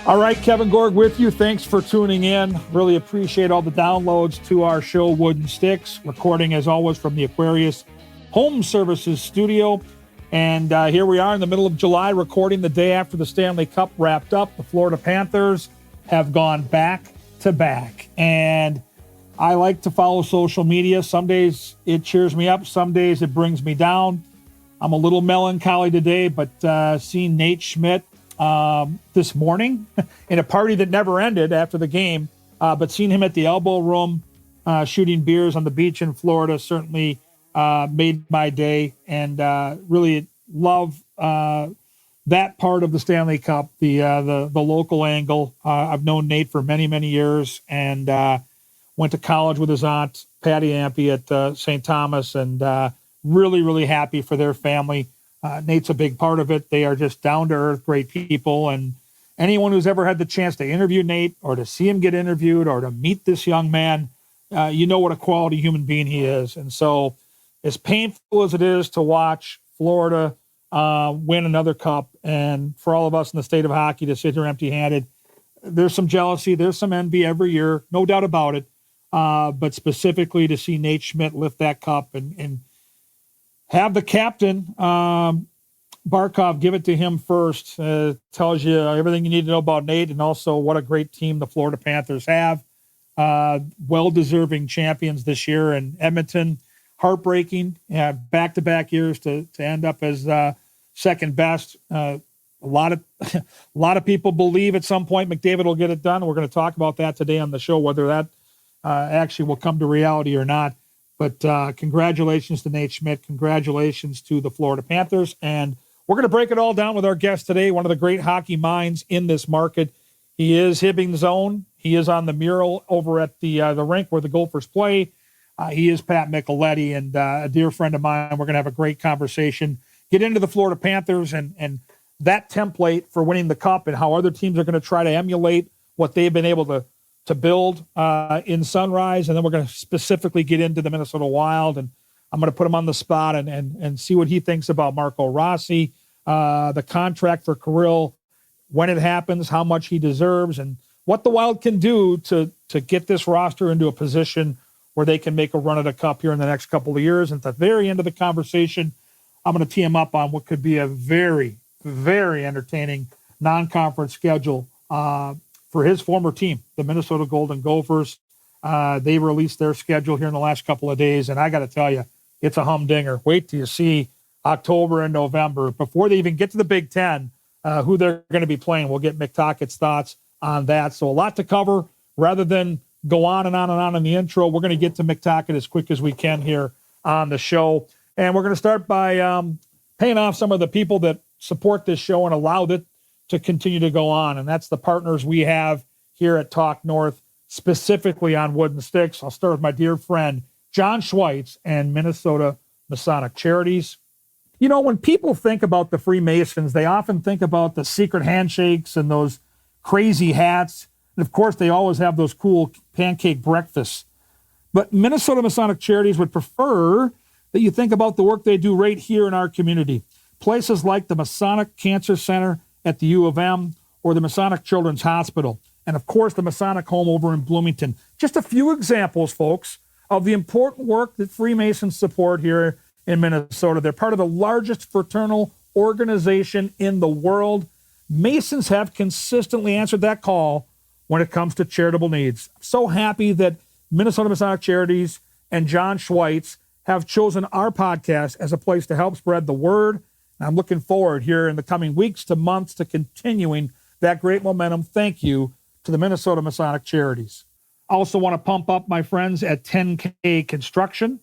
All right, Kevin Gorg with you. Thanks for tuning in. Really appreciate all the downloads to our show, Wooden Sticks. Recording, as always, from the Aquarius Home Services studio. And here we are in the middle of July, recording the day after the Stanley Cup wrapped up. The Florida Panthers have gone back to back. And I like to follow social media. Some days it cheers me up. Some days it brings me down. I'm a little melancholy today, but seeing Nate Schmidt this morning in a party that never ended after the game, but seeing him at the Elbow Room shooting beers on the beach in Florida certainly made my day, and really love that part of the Stanley Cup, the local angle. I've known Nate for many, many years, and went to college with his aunt, Patty Ampey, at St. Thomas, and really, really happy for their family. Nate's a big part of it. They are just down-to-earth, great people. And anyone who's ever had the chance to interview Nate or to see him get interviewed or to meet this young man, you know what a quality human being he is. And so as painful as it is to watch Florida win another cup, and for all of us in the state of hockey to sit here empty-handed, there's some jealousy, there's some envy every year, no doubt about it. But specifically to see Nate Schmidt lift that cup and have the captain, Barkov, give it to him first. Tells you everything you need to know about Nate, and also what a great team the Florida Panthers have. Well-deserving champions this year. And Edmonton, heartbreaking. Back-to-back years to end up as second best. A lot of people believe at some point McDavid will get it done. We're going to talk about that today on the show, whether that actually will come to reality or not. But congratulations to Nate Schmidt. Congratulations to the Florida Panthers. And we're going to break it all down with our guest today, one of the great hockey minds in this market. He is Hibbing's own. He is on the mural over at the rink where the Gophers play. He is Pat Micheletti, and a dear friend of mine. We're going to have a great conversation, get into the Florida Panthers and that template for winning the cup, and how other teams are going to try to emulate what they've been able to build in Sunrise. And then we're going to specifically get into the Minnesota Wild, and I'm going to put him on the spot and see what he thinks about Marco Rossi, the contract for Kirill, when it happens, how much he deserves, and what the Wild can do to get this roster into a position where they can make a run at a cup here in the next couple of years. And at the very end of the conversation, I'm going to tee him up on what could be a very, very entertaining non-conference schedule for his former team, the Minnesota Golden Gophers. They released their schedule here in the last couple of days, and I got to tell you, it's a humdinger. Wait till you see October and November, before they even get to the Big Ten, who they're going to be playing. We'll get McTackett's thoughts on that. So a lot to cover. Rather than go on and on and on in the intro, we're going to get to McTackett as quick as we can here on the show. And we're going to start by paying off some of the people that support this show and allowed it to continue to go on. And that's the partners we have here at Talk North, specifically on Wooden Sticks. I'll start with my dear friend, John Schweitz and Minnesota Masonic Charities. You know, when people think about the Freemasons, they often think about the secret handshakes and those crazy hats. And of course, they always have those cool pancake breakfasts. But Minnesota Masonic Charities would prefer that you think about the work they do right here in our community. Places like the Masonic Cancer Center at the U of M, or the Masonic Children's Hospital, and of course the Masonic Home over in Bloomington. Just a few examples, folks, of the important work that Freemasons support here in Minnesota. They're part of the largest fraternal organization in the world. Masons have consistently answered that call when it comes to charitable needs. I'm so happy that Minnesota Masonic Charities and John Schweitz have chosen our podcast as a place to help spread the word. And I'm looking forward here in the coming weeks to months to continuing that great momentum. Thank you to the Minnesota Masonic Charities. I also want to pump up my friends at 10K Construction.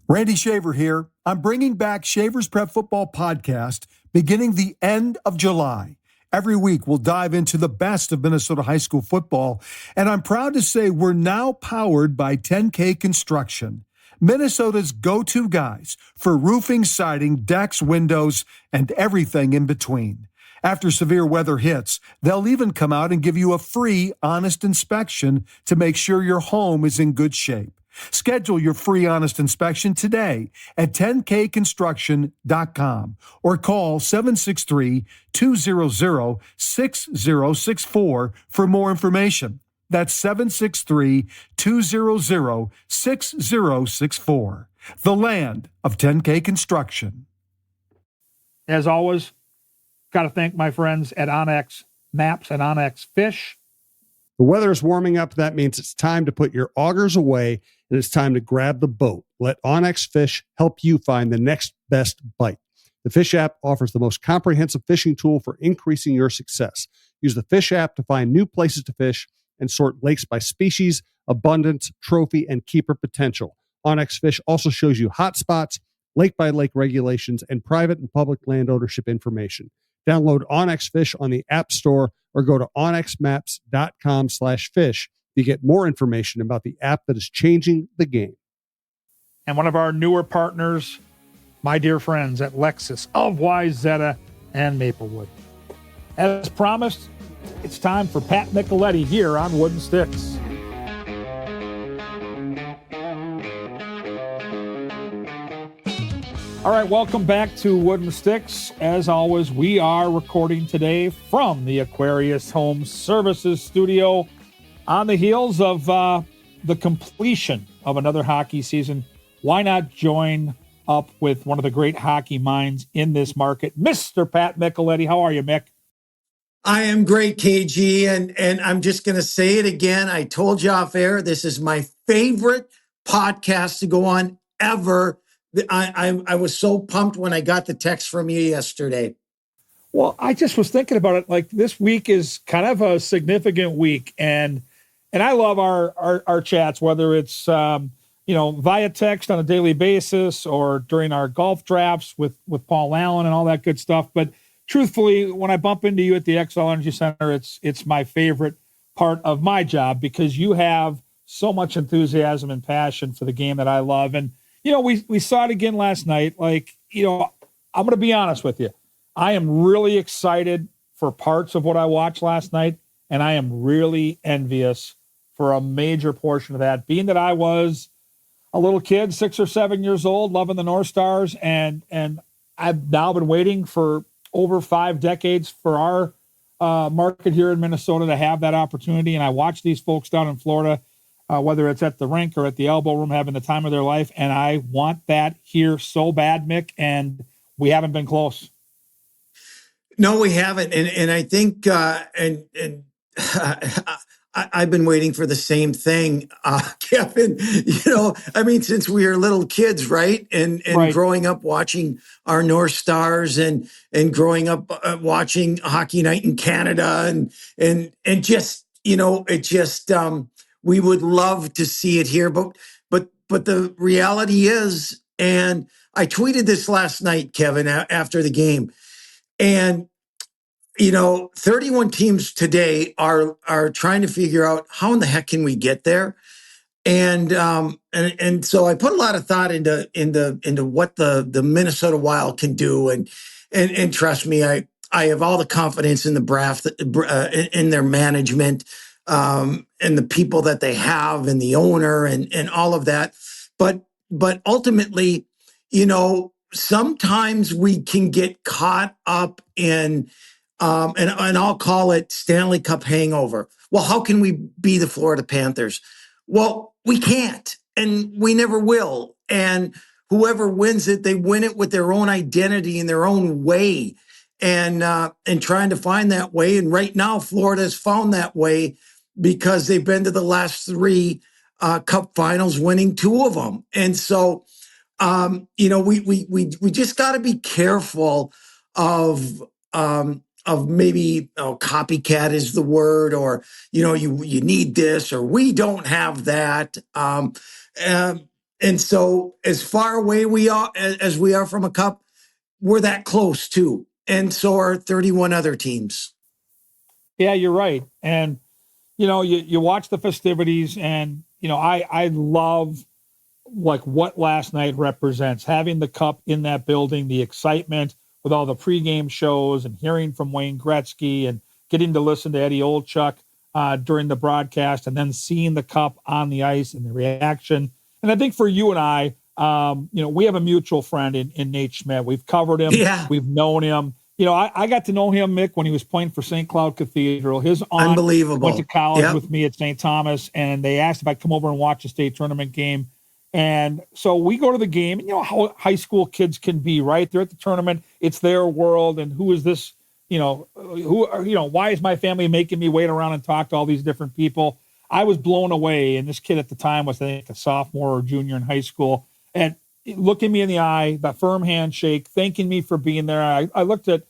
Randy Shaver here. I'm bringing back Shaver's Prep Football Podcast beginning the end of July. Every week, we'll dive into the best of Minnesota high school football, and I'm proud to say we're now powered by 10K Construction, Minnesota's go-to guys for roofing, siding, decks, windows, and everything in between. After severe weather hits, they'll even come out and give you a free, honest inspection to make sure your home is in good shape. Schedule your free honest inspection today at 10kconstruction.com or call 763-200-6064 for more information. That's 763-200-6064. The land of 10K Construction. As always, got to thank my friends at Onyx Maps and Onyx Fish. The weather is warming up. That means it's time to put your augers away and it's time to grab the boat. Let Onyx Fish help you find the next best bite. The Fish app offers the most comprehensive fishing tool for increasing your success. Use the Fish app to find new places to fish and sort lakes by species, abundance, trophy, and keeper potential. Onyx Fish also shows you hot spots, lake-by-lake regulations, and private and public land ownership information. Download Onyx Fish on the App Store or go to onyxmaps.com/fish to get more information about the app that is changing the game. And one of our newer partners, my dear friends at Lexus of Wayzata and Maplewood. As promised, it's time for Pat Micheletti here on Wooden Sticks. All right, welcome back to Wooden Sticks. As always, we are recording today from the Aquarius Home Services studio on the heels of the completion of another hockey season. Why not join up with one of the great hockey minds in this market, Mr. Pat Micheletti? How are you, Mick? I am great, KG, and I'm just going to say it again. I told you off air, this is my favorite podcast to go on ever. I was so pumped when I got the text from you yesterday. Well, I just was thinking about it. Like, this week is kind of a significant week, and I love our chats, whether it's via text on a daily basis or during our golf drafts with Paul Allen and all that good stuff. But truthfully, when I bump into you at the XL Energy Center, it's my favorite part of my job because you have so much enthusiasm and passion for the game that I love. And we saw it again last night. I'm going to be honest with you. I am really excited for parts of what I watched last night, and I am really envious for a major portion of that, being that I was a little kid, 6 or 7 years old, loving the North Stars, and I've now been waiting for over 5 decades for our market here in Minnesota to have that opportunity. And I watch these folks down in Florida, whether it's at the rink or at the elbow room, having the time of their life. And I want that here so bad, Mick, and we haven't been close. No, we haven't. And I think, I've been waiting for the same thing, Kevin, since we were little kids, right? And Right. Growing up watching our North Stars and growing up watching Hockey Night in Canada and just, we would love to see it here, but the reality is, and I tweeted this last night, Kevin, after the game, and 31 teams today are trying to figure out how in the heck can we get there, and so I put a lot of thought into what the Minnesota Wild can do, and trust me, I have all the confidence in the draft, in their management, and the people that they have, and the owner, and all of that, but ultimately, sometimes we can get caught up in. And I'll call it Stanley Cup hangover. Well, how can we be the Florida Panthers? Well, we can't, and we never will. And whoever wins it, they win it with their own identity in their own way, and trying to find that way. And right now, Florida has found that way because they've been to the last 3 Cup finals, winning 2 of them. And so, we just got to be careful of maybe copycat is the word, or you need this, or we don't have that, and so as far away as we are from a cup, we're that close too, and so are 31 other teams. Yeah, you're right. And you watch the festivities, and I love what last night represents, having the cup in that building, the excitement with all the pregame shows and hearing from Wayne Gretzky and getting to listen to Eddie Olchuk during the broadcast, and then seeing the cup on the ice and the reaction. And I think for you and I, we have a mutual friend in Nate Schmidt. We've covered him. Yeah. We've known him. I got to know him, Mick, when he was playing for St. Cloud Cathedral. His aunt Unbelievable. went to college Yep. with me at St. Thomas, and they asked if I'd come over and watch a state tournament game. And so we go to the game, and you know how high school kids can be, right? They're at the tournament. It's their world. And who is this? Why is my family making me wait around and talk to all these different people? I was blown away. And this kid at the time was, I think, a sophomore or junior in high school. And looking me in the eye, that firm handshake, thanking me for being there. I looked at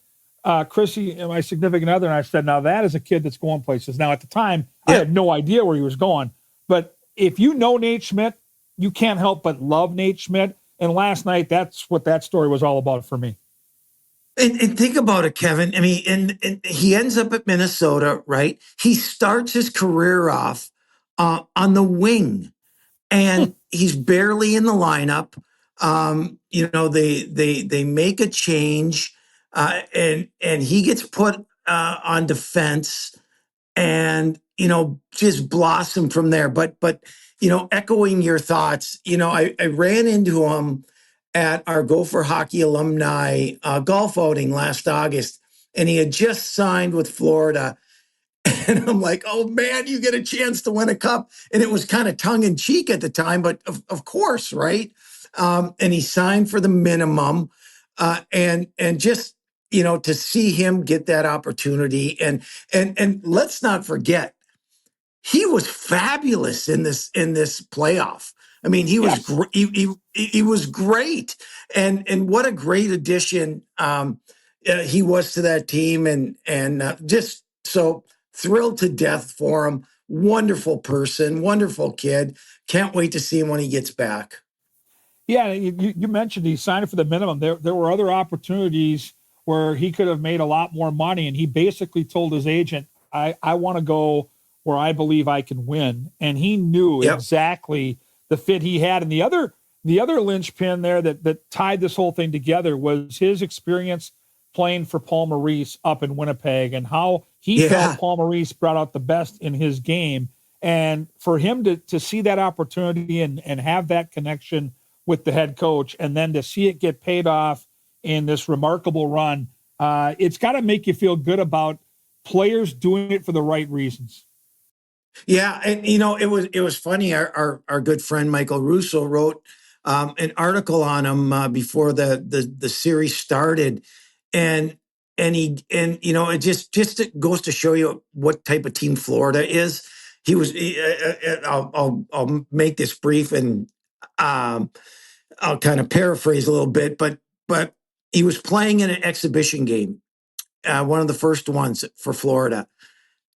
Chrissy, my significant other, and I said, now that is a kid that's going places. Now, at the time, I had no idea where he was going. But if you know Nate Schmidt, you can't help but love Nate Schmidt. And last night, that's what that story was all about for me. And think about it, Kevin. I mean, and he ends up at Minnesota, right? He starts his career off on the wing, and he's barely in the lineup. They make a change, and he gets put on defense, and just blossom from there. But echoing your thoughts, I ran into him at our Gopher Hockey alumni golf outing last August, and he had just signed with Florida. And I'm like, oh man, you get a chance to win a cup. And it was kind of tongue in cheek at the time, but of course, right? And he signed for the minimum, and just to see him get that opportunity, and let's not forget, he was fabulous in this playoff. I mean, he was he was great, and what a great addition he was to that team, and just so thrilled to death for him. Wonderful person, wonderful kid. Can't wait to see him when he gets back. Yeah, you mentioned he signed for the minimum. There were other opportunities where he could have made a lot more money, and he basically told his agent, I want to go where I believe I can win. And he knew exactly the fit he had. And the other linchpin there that tied this whole thing together was his experience playing for Paul Maurice up in Winnipeg, and how he felt Paul Maurice brought out the best in his game. And for him to see that opportunity and have that connection with the head coach, and then to see it get paid off in this remarkable run, it's got to make you feel good about players doing it for the right reasons. Yeah, and it was funny. Our good friend Michael Russo wrote an article on him before the series started, and it just goes to show you what type of team Florida is. I'll make this brief, and I'll kind of paraphrase a little bit, but he was playing in an exhibition game, one of the first ones for Florida.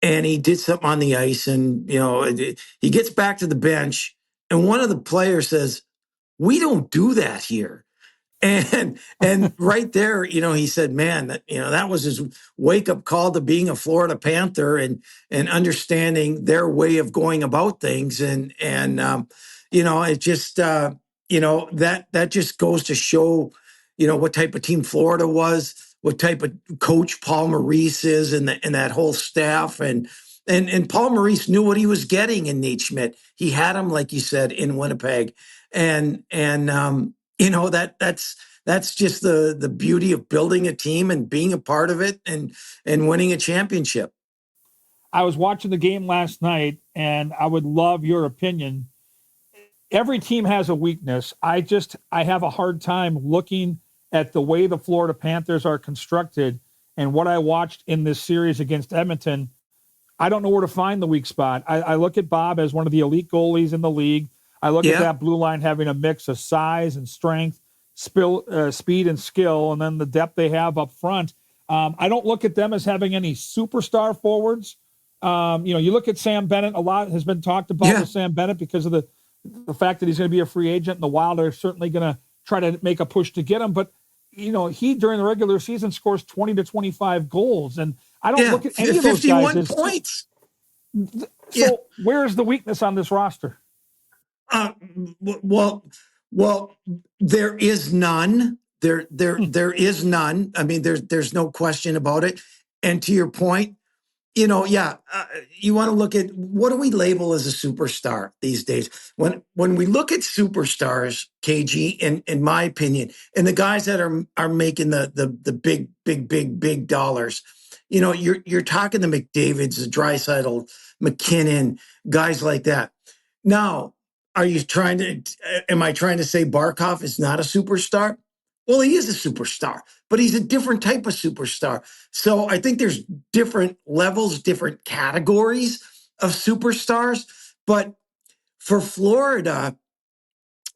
And he did something on the ice, and he gets back to the bench, and one of the players says, "We don't do that here." And right there, he said, "Man, that was his wake up call to being a Florida Panther and understanding their way of going about things." And it just that just goes to show what type of team Florida was, what type of coach Paul Maurice is, and that whole staff, and Paul Maurice knew what he was getting in Nate Schmidt. He had him, like you said, in Winnipeg, and that's just the beauty of building a team and being a part of it and winning a championship. I was watching the game last night, and I would love your opinion. Every team has a weakness. I have a hard time looking at the way the Florida Panthers are constructed and what I watched in this series against Edmonton. I don't know where to find the weak spot. I look at Bob as one of the elite goalies in the league. I look at that blue line having a mix of size and strength, speed and skill, and then the depth they have up front. I don't look at them as having any superstar forwards. You look at Sam Bennett. A lot has been talked about with Sam Bennett because of the fact that he's going to be a free agent, and the Wild are certainly going to try to make a push to get him. But he during the regular season scores 20 to 25 goals, and I don't look at any of those guys 51 points. So where's the weakness on this roster? Well, there is none. There is none. I mean, there's no question about it. And to your point, you want to look at what do we label as a superstar these days? When we look at superstars, KG, in my opinion, and the guys that are making the big dollars, you're talking the McDavids, the Draisaitl, McKinnon, guys like that. Now, am I trying to say Barkov is not a superstar? Well, he is a superstar, but he's a different type of superstar. So I think there's different levels, different categories of superstars. But for Florida,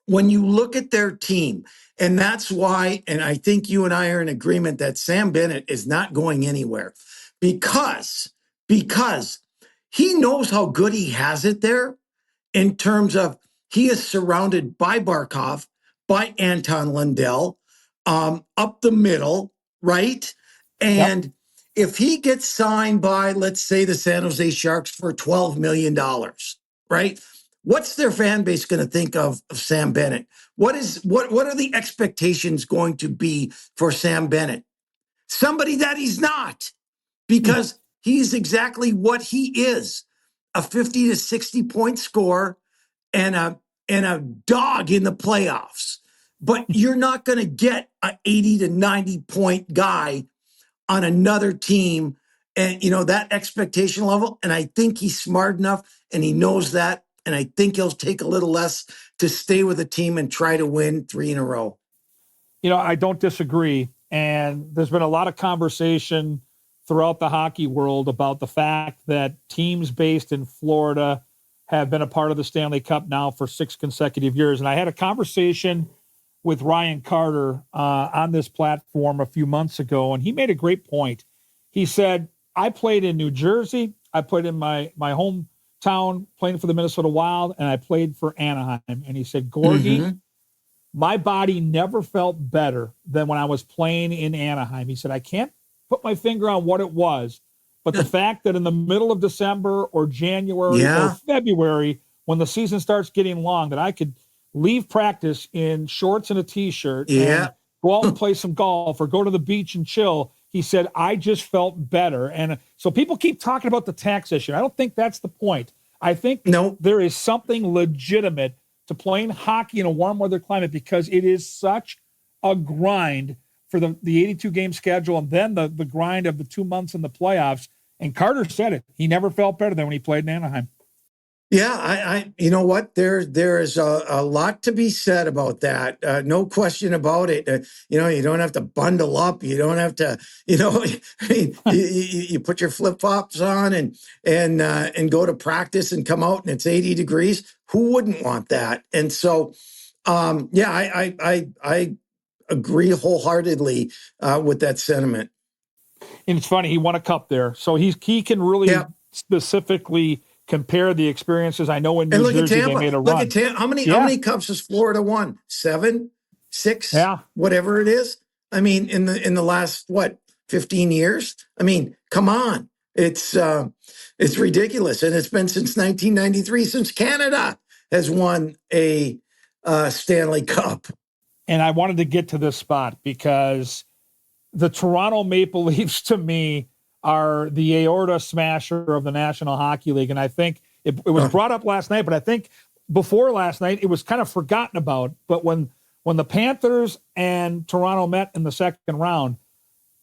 when you look at their team, and that's why, and I think you and I are in agreement that Sam Bennett is not going anywhere because he knows how good he has it there in terms of he is surrounded by Barkov, by Anton Lundell, up the middle, right? And if he gets signed by, let's say, the San Jose Sharks for $12 million, right? What's their fan base going to think of Sam Bennett? What are the expectations going to be for Sam Bennett? Somebody that he's not, because he's exactly what he is, a 50 to 60 point scorer and a dog in the playoffs. But you're not going to get an 80 to 90 point guy on another team and, that expectation level. And I think he's smart enough and he knows that. And I think he'll take a little less to stay with the team and try to win 3 in a row. I don't disagree. And there's been a lot of conversation throughout the hockey world about the fact that teams based in Florida have been a part of the Stanley Cup now for 6 consecutive years. And I had a conversation with Ryan Carter on this platform a few months ago, and he made a great point. He said, I played in New Jersey, I played in my hometown playing for the Minnesota Wild, and I played for Anaheim. And he said, Gorgie, my body never felt better than when I was playing in Anaheim. He said, I can't put my finger on what it was, but the fact that in the middle of December or January or February, when the season starts getting long, that I could leave practice in shorts and a T-shirt and go out and play some golf or go to the beach and chill. He said, I just felt better. And so people keep talking about the tax issue. I don't think that's the point. I think there is something legitimate to playing hockey in a warm weather climate because it is such a grind for the 82 game schedule and then the grind of the 2 months in the playoffs. And Carter said it. He never felt better than when he played in Anaheim. Yeah, I you know what? There is a lot to be said about that. No question about it. You don't have to bundle up. You don't have to, you put your flip flops on and go to practice and come out and it's 80 degrees. Who wouldn't want that? And so, I agree wholeheartedly with that sentiment. And it's funny, he won a cup there, so he can really specifically compare the experiences. I know in New Jersey they made a run. Look at Tampa. How many cups has Florida won? 7, 6, whatever it is. I mean, in the last 15 years. I mean, come on, it's ridiculous, and it's been since 1993 since Canada has won a Stanley Cup. And I wanted to get to this spot because the Toronto Maple Leafs, to me, are the aorta smasher of the National Hockey League. And I think it was brought up last night, but I think before last night, it was kind of forgotten about. But when the Panthers and Toronto met in the second round,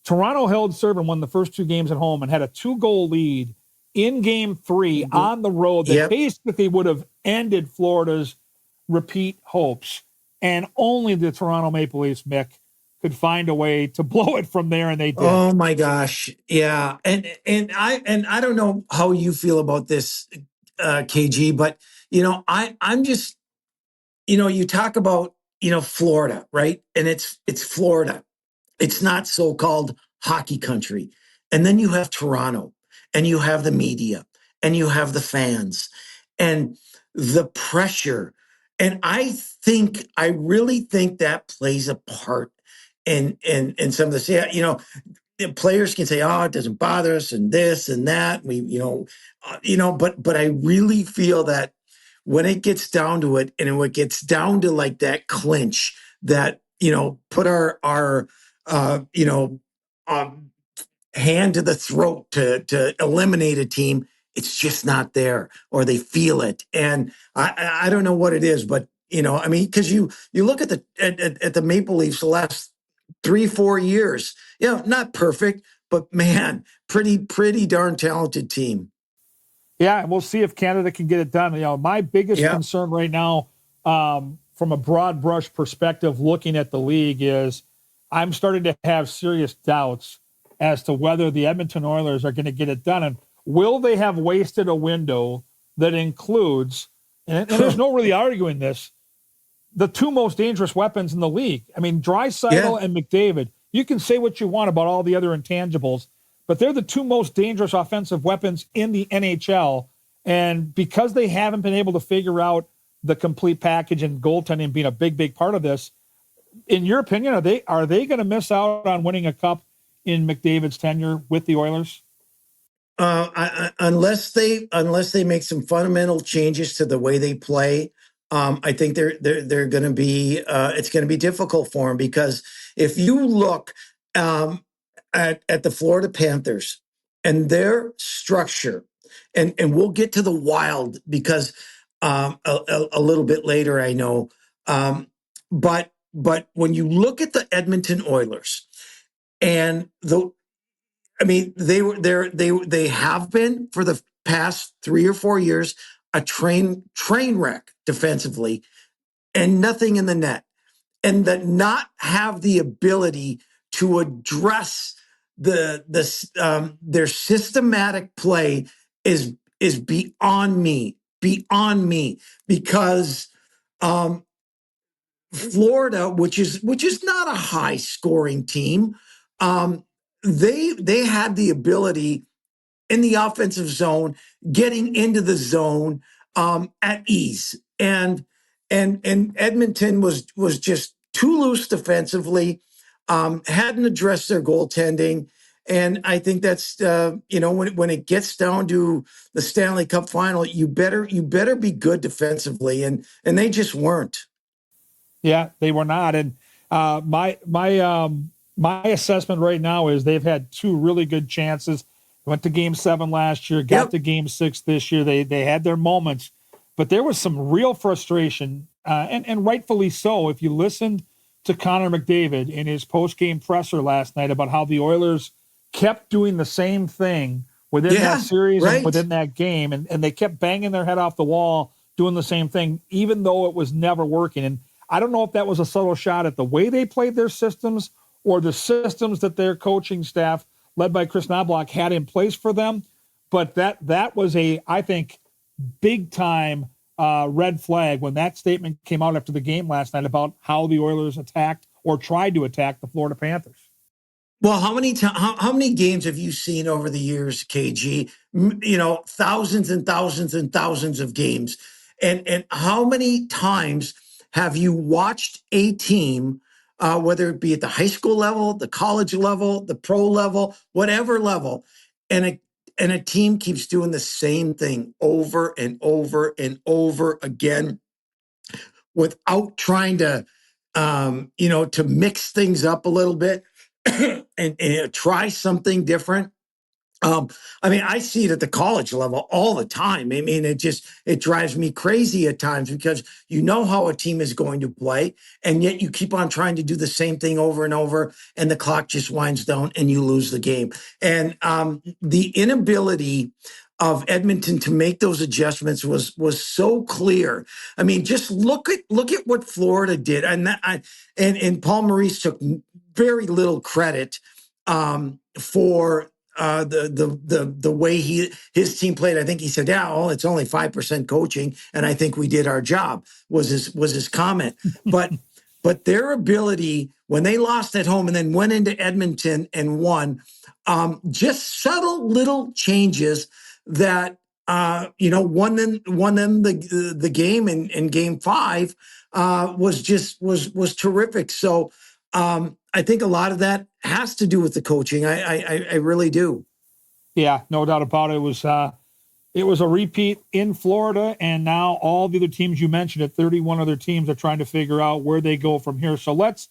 Toronto held serve and won the first 2 games at home and had a 2-goal lead in game 3 on the road that basically would have ended Florida's repeat hopes. And only the Toronto Maple Leafs, Mick, could find a way to blow it from there, and they did. Oh my gosh, yeah, and I don't know how you feel about this, KG, but I'm just, you talk about Florida, right? And it's Florida. It's not so-called hockey country, and then you have Toronto, and you have the media, and you have the fans, and the pressure, and I really think that plays a part. And some of this, the players can say, "Oh, it doesn't bother us," and this and that. But I really feel that when it gets down to it, and when it gets down to like that clinch, that put our hand to the throat to eliminate a team. It's just not there, or they feel it. And I don't know what it is, but I mean, because you look at the Maple Leafs the last 3-4 years, not perfect, but man, pretty darn talented team. Yeah, and we'll see if Canada can get it done. My biggest Yeah. concern right now, from a broad brush perspective, looking at the league, is I'm starting to have serious doubts as to whether the Edmonton Oilers are going to get it done. And will they have wasted a window that includes, and there's no really arguing this, the two most dangerous weapons in the league? I mean, Draisaitl and McDavid. You can say what you want about all the other intangibles, but they're the two most dangerous offensive weapons in the NHL. And because they haven't been able to figure out the complete package, and goaltending being a big part of this, in your opinion, are they going to miss out on winning a cup in McDavid's tenure with the Oilers? Unless they make some fundamental changes to the way they play, I think they're going to be it's going to be difficult for them, because if you look at the Florida Panthers and their structure, and we'll get to the Wild because a little bit later, I know, but when you look at the Edmonton Oilers and they have been for the past 3 or 4 years a train wreck defensively, and nothing in the net, and that not have the ability to address their systematic play is beyond me, because Florida, which is not a high scoring team, they had the ability in the offensive zone, getting into the zone at ease, and Edmonton was just too loose defensively, hadn't addressed their goaltending, and I think that's when it gets down to the Stanley Cup final, you better be good defensively, and they just weren't. Yeah, they were not. And my assessment right now is they've had two really good chances. Went to Game 7 last year, got to Game 6 this year. They had their moments, but there was some real frustration, and rightfully so. If you listened to Connor McDavid in his post-game presser last night about how the Oilers kept doing the same thing within that series and within that game, and they kept banging their head off the wall doing the same thing, even though it was never working. And I don't know if that was a subtle shot at the way they played their systems, or the systems that their coaching staff, led by Chris Knobloch, had in place for them. But that was I think, big-time red flag when that statement came out after the game last night about how the Oilers attacked or tried to attack the Florida Panthers. Well, how many games have you seen over the years, KG? Thousands and thousands and thousands of games. And how many times have you watched a team, whether it be at the high school level, the college level, the pro level, whatever level, and a team keeps doing the same thing over and over and over again without trying to, to mix things up a little bit and try something different? I see it at the college level all the time. I mean, it drives me crazy at times, because you know how a team is going to play, and yet you keep on trying to do the same thing over and over, and the clock just winds down and you lose the game. And the inability of Edmonton to make those adjustments was so clear. I mean, just look at what Florida did, and Paul Maurice took very little credit for the way his team played. I think he said, it's only 5% coaching, and I think we did our job, was his comment. But their ability, when they lost at home and then went into Edmonton and won, just subtle little changes that won them the game in Game 5 was terrific. So I think a lot of that has to do with the coaching. I really do. Yeah, no doubt about it. It was a repeat in Florida, and now all the other teams you mentioned, 31 other teams, are trying to figure out where they go from here. So let's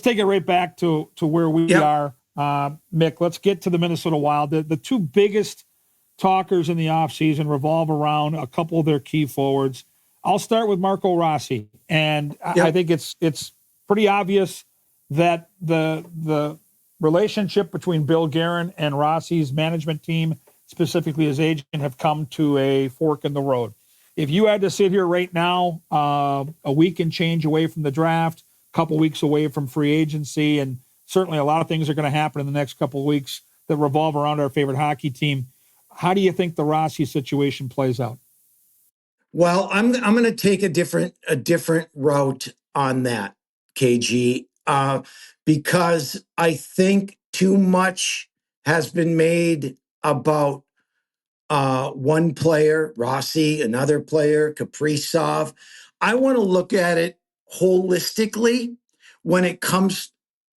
take it right back to where we are. Mick, let's get to the Minnesota Wild. The two biggest talkers in the offseason revolve around a couple of their key forwards. I'll start with Marco Rossi, and I think it's pretty obvious that the relationship between Bill Guerin and Rossi's management team, specifically his agent, have come to a fork in the road. If you had to sit here right now, a week and change away from the draft, a couple weeks away from free agency, and certainly a lot of things are going to happen in the next couple of weeks that revolve around our favorite hockey team, how do you think the Rossi situation plays out? Well, I'm going to take a different route on that, KG, because I think too much has been made about one player, Rossi, another player, Kaprizov. I want to look at it holistically when it comes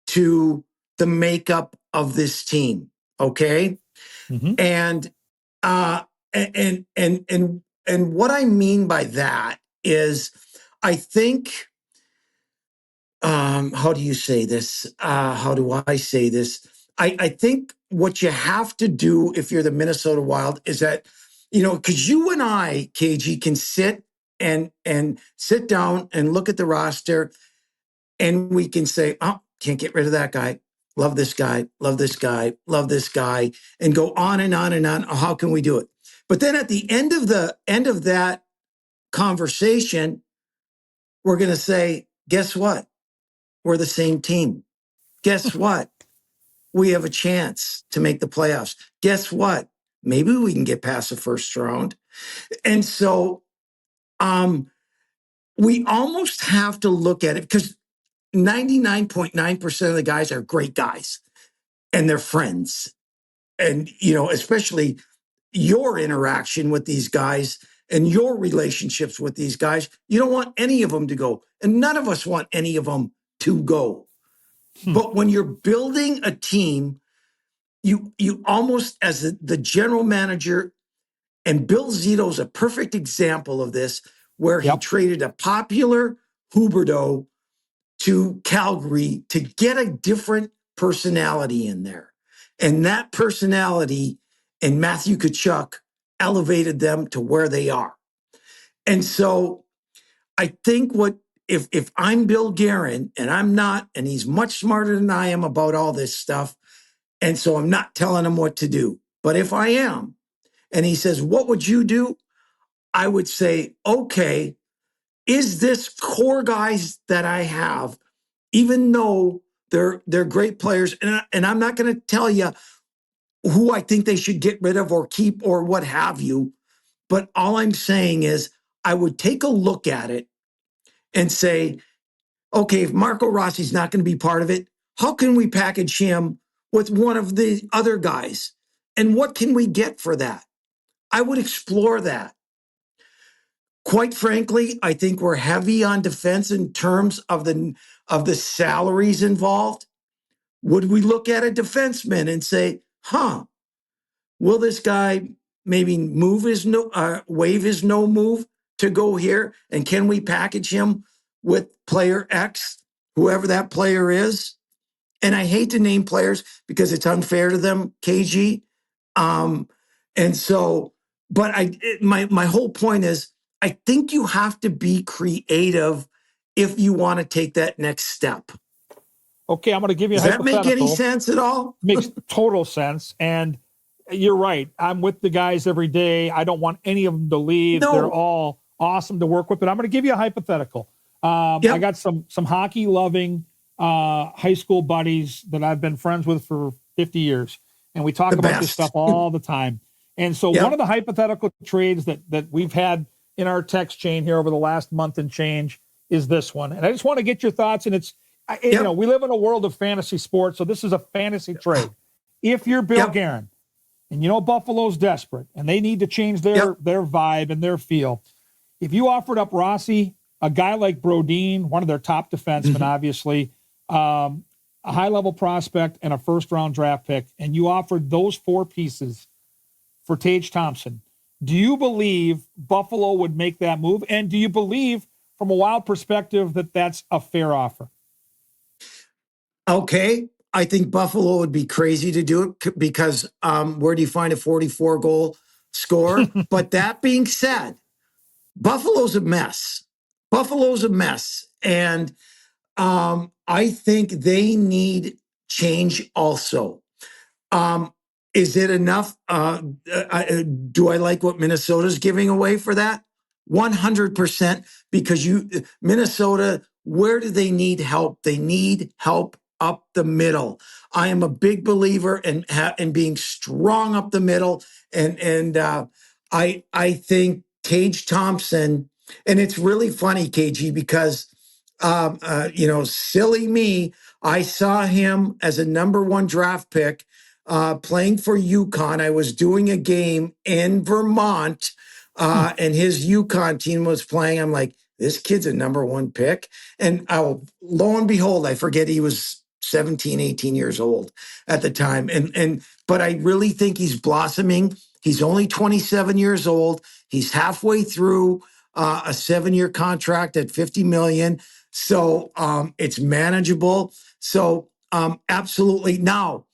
to the makeup of this team. Okay. Mm-hmm. And what I mean by that is, I think, how do you say this? How do I say this? I think what you have to do if you're the Minnesota Wild is that, because you and I, KG, can sit down and look at the roster, and we can say, oh, can't get rid of that guy. Love this guy, love this guy, love this guy, and go on and on and on. Oh, how can we do it? But then at the end of that conversation, we're going to say, guess what? We're the same team. Guess what? We have a chance to make the playoffs. Guess what? Maybe we can get past the first round. And so we almost have to look at it, because 99.9% of the guys are great guys and they're friends. And, especially your interaction with these guys and your relationships with these guys, you don't want any of them to go. And none of us want any of them to go. But when you're building a team, you almost, as the general manager, and Bill Zito's a perfect example of this, where he traded a popular Huberdeau to Calgary to get a different personality in there. And that personality and Matthew Tkachuk elevated them to where they are. And so I think if I'm Bill Guerin, and I'm not, and he's much smarter than I am about all this stuff, and so I'm not telling him what to do. But if I am, and he says, what would you do? I would say, okay, is this core guys that I have, even though they're great players, and I'm not going to tell you who I think they should get rid of or keep or what have you, but all I'm saying is I would take a look at it and say, okay, if Marco Rossi's not going to be part of it, how can we package him with one of the other guys? And what can we get for that? I would explore that. Quite frankly, I think we're heavy on defense in terms of the salaries involved. Would we look at a defenseman and say, will this guy maybe waive his no move to go here? And can we package him with player X, whoever that player is? And I hate to name players because it's unfair to them, KG. And so, but my whole point is, I think you have to be creative if you want to take that next step. Okay, I'm going to give you a hypothetical. Does that make any sense at all? Makes total sense. And you're right. I'm with the guys every day. I don't want any of them to leave. No. They're all awesome to work with. But I'm going to give you a hypothetical. I got some hockey-loving high school buddies that I've been friends with for 50 years. And we talk about this stuff all the time. And so one of the hypothetical trades that we've had in our text chain here over the last month and change is this one. And I just want to get your thoughts. And it's, you know, we live in a world of fantasy sports, so this is a fantasy trade. If you're Bill Guerin, and you know Buffalo's desperate, and they need to change their vibe and their feel, if you offered up Rossi, a guy like Brodin, one of their top defensemen, obviously, a high-level prospect, and a first-round draft pick, and you offered those four pieces for Tage Thompson, do you believe Buffalo would make that move? And do you believe, from a Wild perspective, that that's a fair offer? Okay. I think Buffalo would be crazy to do it because where do you find a 44 goal scorer? But that being said, Buffalo's a mess. Buffalo's a mess. And I think they need change also. Is it enough? Do I like what Minnesota's giving away for that? 100%, because Minnesota, where do they need help? They need help up the middle. I am a big believer in being strong up the middle, and I think Tage Thompson, and it's really funny, KG, because silly me, I saw him as a number 1 draft pick playing for UConn. I was doing a game in Vermont, and his UConn team was playing. I'm like, this kid's a number 1 pick. And lo and behold, I forget he was 17, 18 years old at the time. But I really think he's blossoming. He's only 27 years old. He's halfway through a 7-year contract at $50 million. So it's manageable. So absolutely. Now,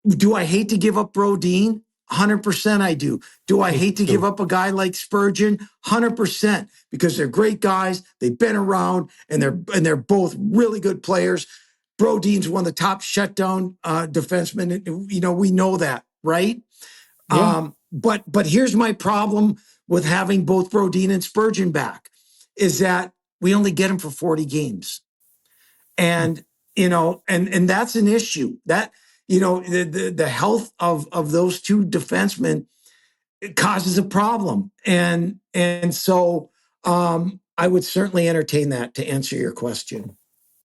do I hate to give up Brodeen? 100% I do. Do I hate to give up a guy like Spurgeon? 100%, because they're great guys. They've been around, and they're both really good players. Brodeen's one of the top shutdown defensemen. We know that, right? Yeah. But here's my problem with having both Brodeen and Spurgeon back, is that we only get them for 40 games. And, and that's an issue. That, the health of those two defensemen, it causes a problem. And so I would certainly entertain that, to answer your question.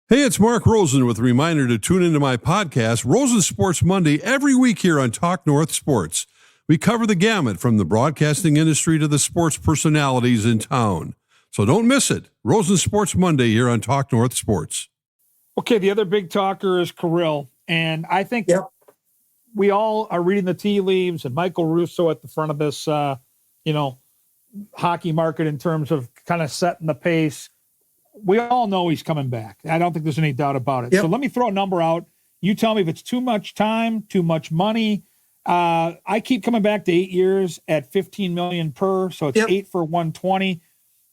Hey, it's Mark Rosen with a reminder to tune into my podcast, Rosen Sports Monday, every week here on Talk North Sports. We cover the gamut from the broadcasting industry to the sports personalities in town. So don't miss it. Rosen Sports Monday here on Talk North Sports. Okay, the other big talker is Kirill. And I think we all are reading the tea leaves, and Michael Russo at the front of this, hockey market in terms of kind of setting the pace. We all know he's coming back. I don't think there's any doubt about it. Yep. So let me throw a number out. You tell me if it's too much time, too much money. I keep coming back to 8 years at $15 million per. So it's 8 for 120.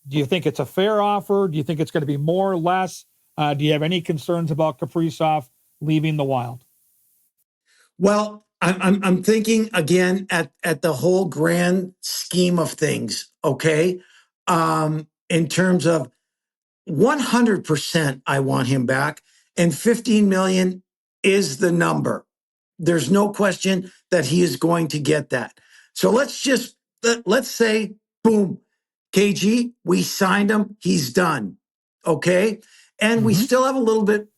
Do you think it's a fair offer? Do you think it's going to be more or less? Do you have any concerns about Kaprizov leaving the Wild? Well, I'm thinking again at the whole grand scheme of things. Okay, in terms of 100%, I want him back, and 15 million is the number. There's no question that he is going to get that. So let's say, boom, KG, we signed him. He's done. Okay, and we still have a little bit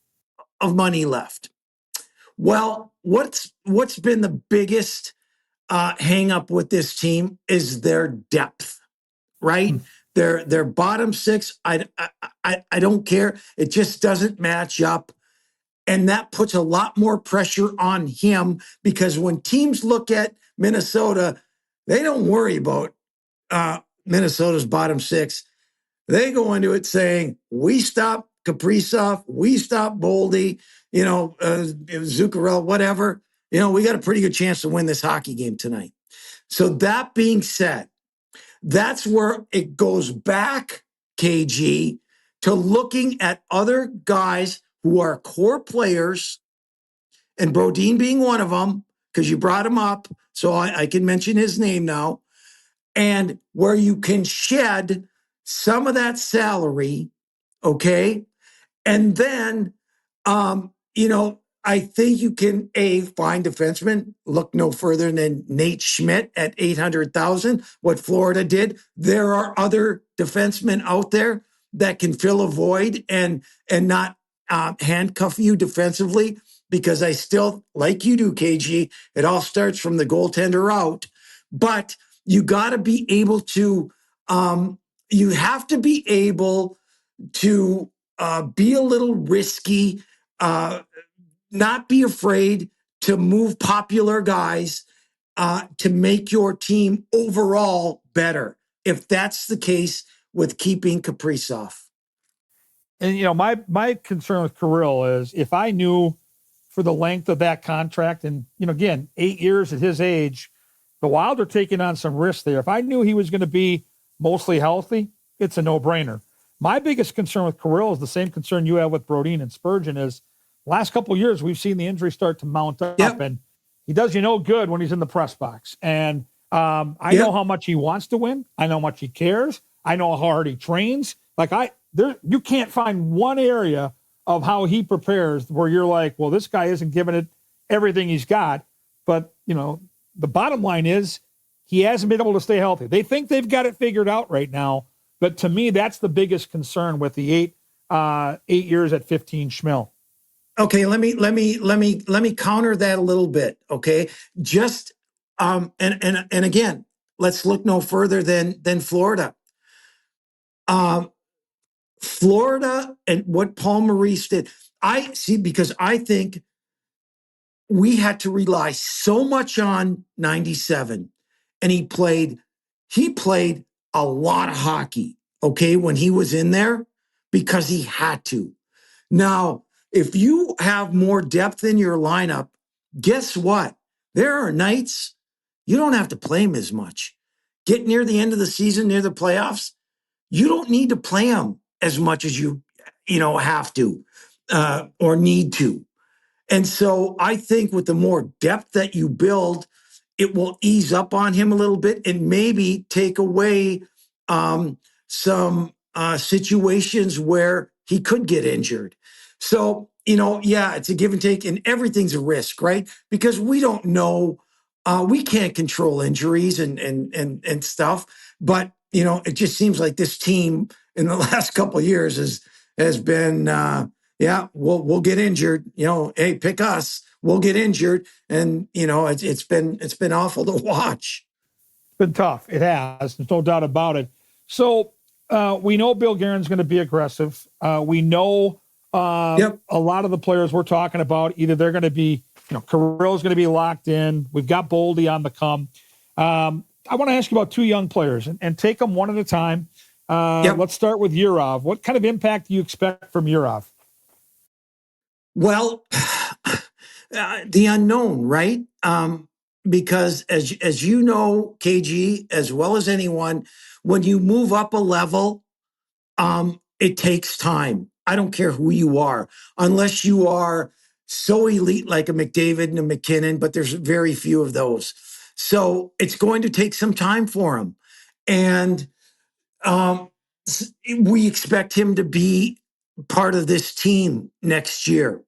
of money left. Well, what's been the biggest hang up with this team is their depth, right? Their bottom 6, I don't care. It just doesn't match up. And that puts a lot more pressure on him, because when teams look at Minnesota, they don't worry about Minnesota's bottom 6. They go into it saying, we stop Kaprizov, we stop Boldy, Zuccarello, whatever. We got a pretty good chance to win this hockey game tonight. So that being said, that's where it goes back, KG, to looking at other guys who are core players, and Brodeen being one of them, because you brought him up, so I can mention his name now, and where you can shed some of that salary, okay? And then, I think you can find defensemen. Look no further than Nate Schmidt at $800,000. What Florida did. There are other defensemen out there that can fill a void and not handcuff you defensively. Because I still, like you do, KG, it all starts from the goaltender out. But you got to be able to. You have to be able to be a little risky. Not be afraid to move popular guys to make your team overall better, if that's the case with keeping Kaprizov. And, my concern with Kirill is, if I knew for the length of that contract. And, again, 8 years at his age, the Wild are taking on some risks there. If I knew he was going to be mostly healthy, it's a no-brainer. My biggest concern with Kirill is the same concern you have with Brodin and Spurgeon is last couple of years, we've seen the injury start to mount up, and he does good when he's in the press box. And I know how much he wants to win. I know how much he cares. I know how hard he trains. You can't find one area of how he prepares where you're like, well, this guy isn't giving it everything he's got. But, the bottom line is he hasn't been able to stay healthy. They think they've got it figured out right now. But to me, that's the biggest concern with the 8 years at 15 schmil. Okay, let me counter that a little bit. Okay, just and again, let's look no further than Florida. Florida and what Paul Maurice did. I see, because I think we had to rely so much on 97, and he played a lot of hockey, okay, when he was in there, because he had to. Now, if you have more depth in your lineup, guess what? There are nights you don't have to play him as much. Get near the end of the season, near the playoffs, you don't need to play him as much as you have to or need to. And so I think with the more depth that you build, it will ease up on him a little bit and maybe take away some situations where he could get injured. So, it's a give and take, and everything's a risk, right? Because we don't know, we can't control injuries and stuff. But, it just seems like this team in the last couple of years has been, we'll get injured. Hey, pick us. We'll get injured, and it's been awful to watch. It's been tough. It has. There's no doubt about it. So we know Bill Guerin's going to be aggressive. We know a lot of the players we're talking about, either they're going to be, Kirill's going to be locked in. We've got Boldy on the come. I want to ask you about two young players and take them one at a time. Let's start with Yurov. What kind of impact do you expect from Yurov? Well, the unknown, right? Because as you know, KG, as well as anyone, when you move up a level, it takes time. I don't care who you are, unless you are so elite like a McDavid and a McKinnon, but there's very few of those. So it's going to take some time for him. And we expect him to be part of this team next year.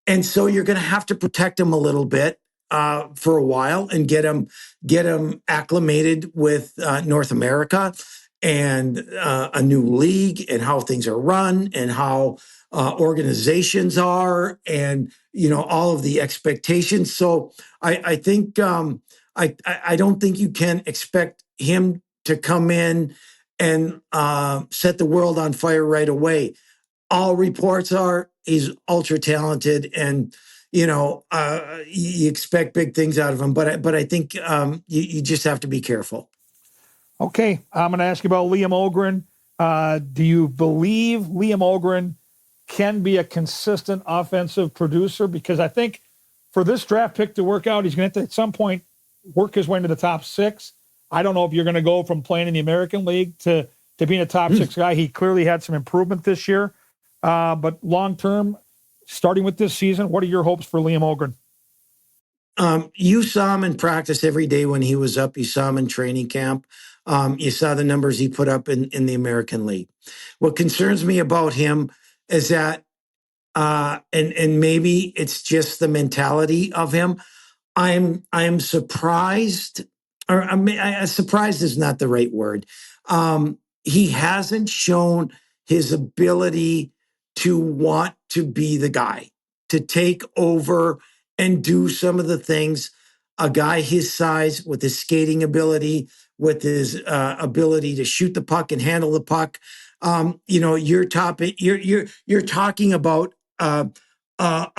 And so you're going to have to protect him a little bit for a while and get him acclimated with North America and a new league and how things are run and how organizations are and all of the expectations. So I think I don't think you can expect him to come in and set the world on fire right away. All reports are he's ultra talented, and you expect big things out of him. But I think you just have to be careful. Okay, I'm going to ask you about Liam Ogren. Do you believe Liam Ogren can be a consistent offensive producer? Because I think for this draft pick to work out, he's going to have to at some point work his way into the top 6. I don't know if you're going to go from playing in the American League to being a top 6 guy. He clearly had some improvement this year. But long-term, starting with this season, what are your hopes for Liam Ogren? You saw him in practice every day when he was up. You saw him in training camp. You saw the numbers he put up in the American League. What concerns me about him is that, and maybe it's just the mentality of him. I'm surprised, or surprised is not the right word. He hasn't shown his ability to want to be the guy, to take over and do some of the things a guy his size with his skating ability, with his ability to shoot the puck and handle the puck. You're talking about a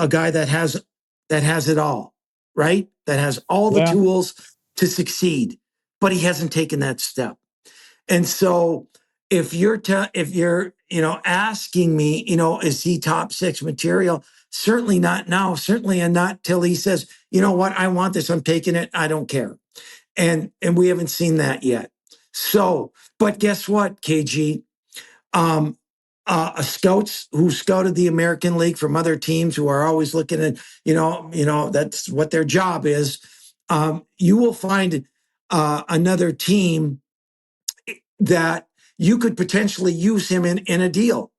guy that has it all, right? That has all the tools to succeed, but he hasn't taken that step. And so if you're asking me, is he top six material? Certainly not now. Certainly not till he says, you know what, I want this. I'm taking it. I don't care. And we haven't seen that yet. So, but guess what, KG? Scouts who scouted the American League from other teams who are always looking at, that's what their job is. You will find another team that you could potentially use him in a deal,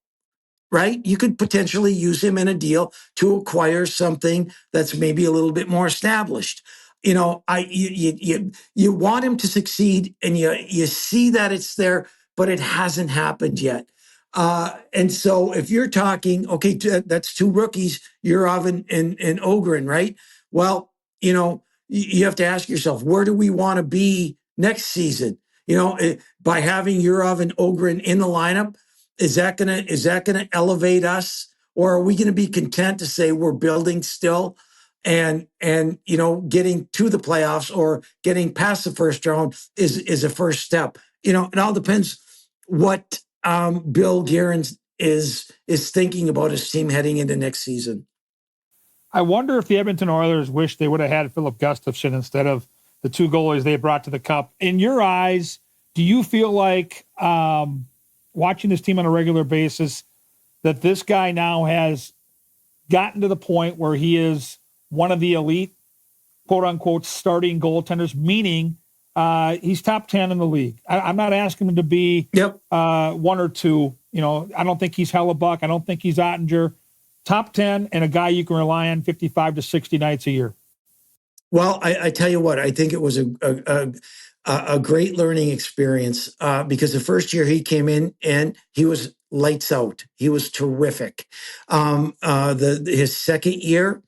right? You could potentially use him in a deal to acquire something that's maybe a little bit more established. You want him to succeed, and you see that it's there, but it hasn't happened yet. And so if you're talking, okay, that's two rookies, Urov and Ogren, right? Well, you have to ask yourself, where do we want to be next season? By having Urov and Ogren in the lineup, is that gonna elevate us, or are we gonna be content to say we're building still, and getting to the playoffs or getting past the first round is a first step. It all depends what Bill Guerin is thinking about his team heading into next season. I wonder if the Edmonton Oilers wish they would have had Philip Gustafson instead of the two goalies they brought to the Cup. In your eyes, do you feel like watching this team on a regular basis that this guy now has gotten to the point where he is one of the elite, quote unquote, starting goaltenders, meaning he's top 10 in the league? I'm not asking him to be one or two. I don't think he's Hellebuck. I don't think he's Ottinger. Top 10 and a guy you can rely on 55 to 60 nights a year. Well, I tell you what, I think it was a great learning experience because the first year he came in and he was lights out. He was terrific. His second year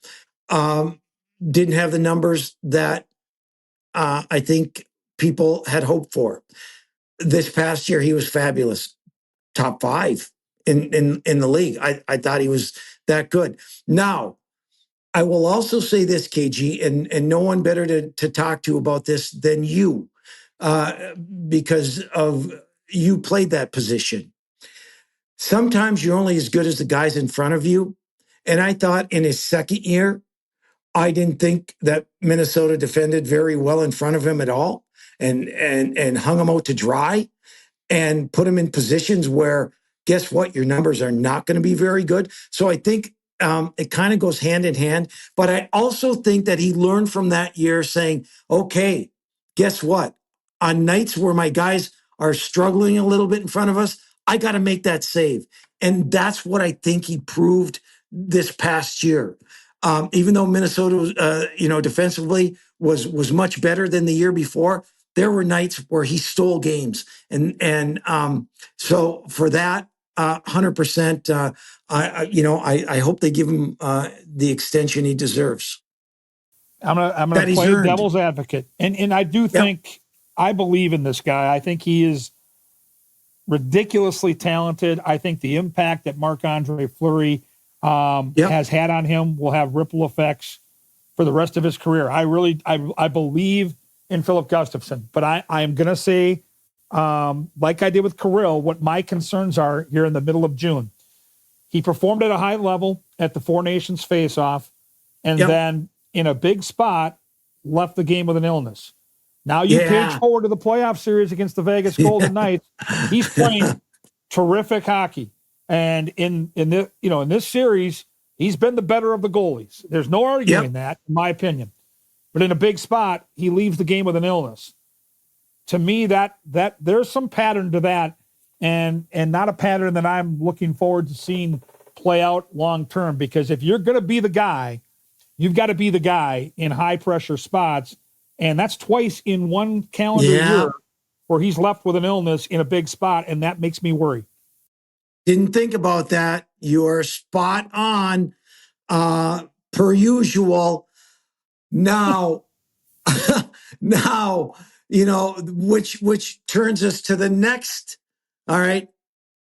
didn't have the numbers that I think people had hoped for. This past year, he was fabulous. Top 5 in the league. I thought he was that good. Now, I will also say this, KG, and no one better to talk to about this than you, because of you played that position. Sometimes you're only as good as the guys in front of you. And I thought in his second year, I didn't think that Minnesota defended very well in front of him at all, and hung him out to dry and put him in positions where, guess what, your numbers are not going to be very good. So I think it kind of goes hand in hand. But I also think that he learned from that year saying, okay, guess what? On nights where my guys are struggling a little bit in front of us, I got to make that save. And that's what I think he proved this past year. Even though Minnesota, defensively was much better than the year before, there were nights where he stole games. And so for that, 100%, I hope they give him the extension he deserves. I'm gonna play devil's advocate, and I do think I believe in this guy. I think he is ridiculously talented. I think the impact that Marc-Andre Fleury has had on him will have ripple effects for the rest of his career. I believe in Philip Gustafson, but I am going to say, like I did with Kirill, what my concerns are here in the middle of June. He performed at a high level at the Four Nations face-off, and then in a big spot, left the game with an illness. Now you page forward to the playoff series against the Vegas Golden Knights. He's playing terrific hockey. And in this series, he's been the better of the goalies. There's no arguing that, in my opinion. But in a big spot, he leaves the game with an illness. To me, that there's some pattern to that, and not a pattern that I'm looking forward to seeing play out long term. Because if you're going to be the guy, you've got to be the guy in high pressure spots, and that's twice in one calendar year where he's left with an illness in a big spot, and that makes me worry. Didn't think about that. You're spot on, per usual. Now, which turns us to the next. All right,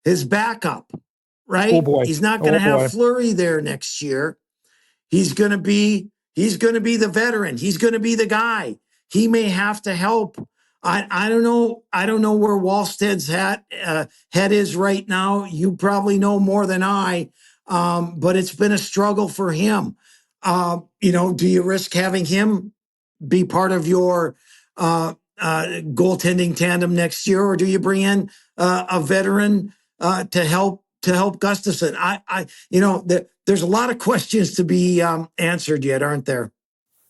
his backup. Right, oh boy. He's not going to have Fleury there next year. He's going to be the veteran. He's going to be the guy. He may have to help I don't know. I don't know where Wallstead's head is right now. You probably know more than I, but it's been a struggle for him. Do you risk having him be part of your goaltending tandem next year, or do you bring in a veteran to help Gustafson? There's a lot of questions to be answered yet, aren't there?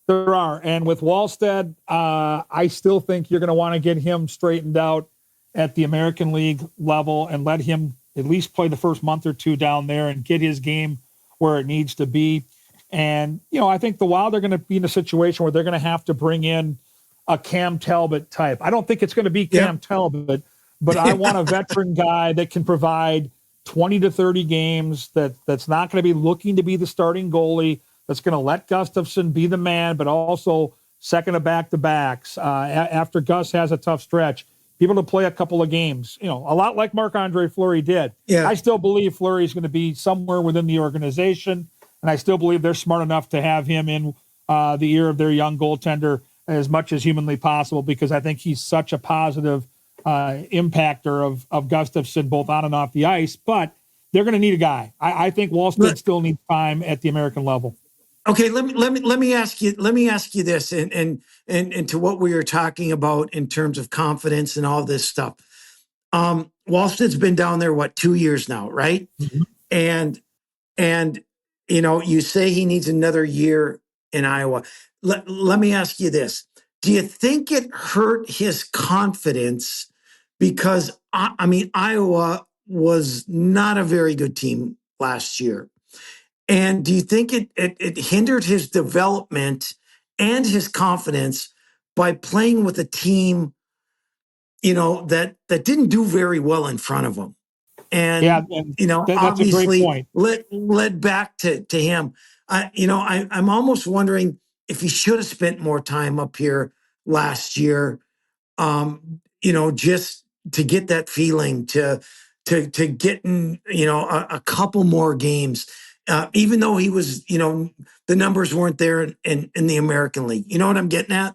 There are. And with Wallstead, I still think you're going to want to get him straightened out at the American League level and let him at least play the first month or two down there and get his game where it needs to be. And, I think the Wild are going to be in a situation where they're going to have to bring in a Cam Talbot type. I don't think it's going to be Cam Talbot, but I want a veteran guy that can provide 20 to 30 games, that's not going to be looking to be the starting goalie, that's going to let Gustafson be the man, but also second of back-to-backs. After Gus has a tough stretch, people to play a couple of games, a lot like Marc-Andre Fleury did. Yeah. I still believe Fleury is going to be somewhere within the organization, and I still believe they're smart enough to have him in the ear of their young goaltender as much as humanly possible, because I think he's such a positive impactor of Gustafson, both on and off the ice. But they're going to need a guy. I think Wallstead still needs time at the American level. Okay, let me ask you this, and to what we were talking about in terms of confidence and all this stuff. Wallstead's been down there 2 years now, right? Mm-hmm. And you say he needs another year in Iowa. Let me ask you this: do you think it hurt his confidence because Iowa was not a very good team last year? And do you think it hindered his development and his confidence by playing with a team, that didn't do very well in front of him? And, obviously led back to him. I'm almost wondering if he should have spent more time up here last year, just to get that feeling, to get in, a couple more games. Even though he was, the numbers weren't there in the American League. You know what I'm getting at?